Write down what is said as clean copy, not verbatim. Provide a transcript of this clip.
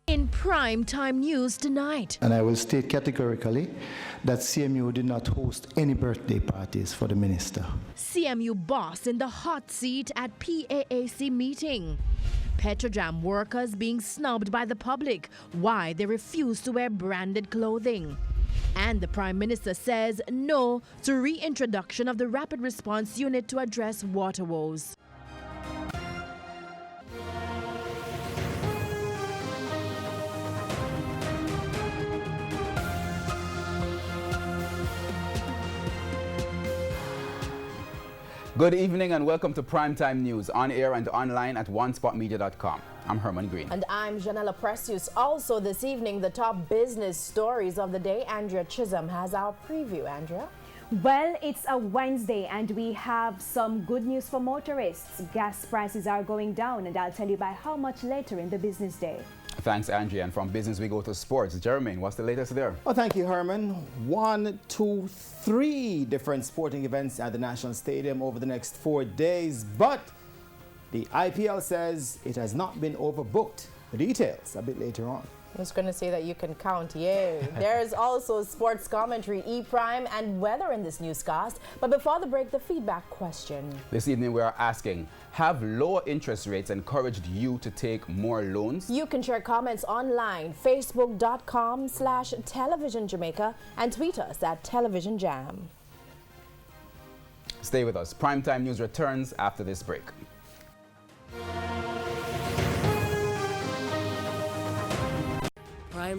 In primetime news tonight. And I will state categorically that CMU did not host any birthday parties for the minister. CMU boss in the hot seat at PAAC meeting. PETROJAM workers being snubbed by the public. Why they refuse to wear branded clothing. And the Prime Minister says no to reintroduction of the Rapid Response Unit to address water woes. Good evening and welcome to Primetime News, on air and online at onespotmedia.com. I'm Herman Green. And I'm Janella Precious. Also this evening, the top business stories of the day. Andrea Chisholm has our preview. Andrea? Well, it's a Wednesday and we have some good news for motorists. Gas prices are going down and I'll tell you by how much later in the business day. Thanks, Andrea. And from business, we go to sports. Jermaine, what's the latest there? Well, thank you, Herman. 1, 2, 3 different sporting events at the National Stadium over the next 4 days. But the IPL says it has not been overbooked. The details a bit later on. I was going to say that you can count, yay. There's also sports commentary, E-Prime, and weather in this newscast. But before the break, the feedback question. This evening we are asking, have lower interest rates encouraged you to take more loans? You can share comments online, facebook.com/television Jamaica, and tweet us at Television Jam. Stay with us. Primetime News returns after this break.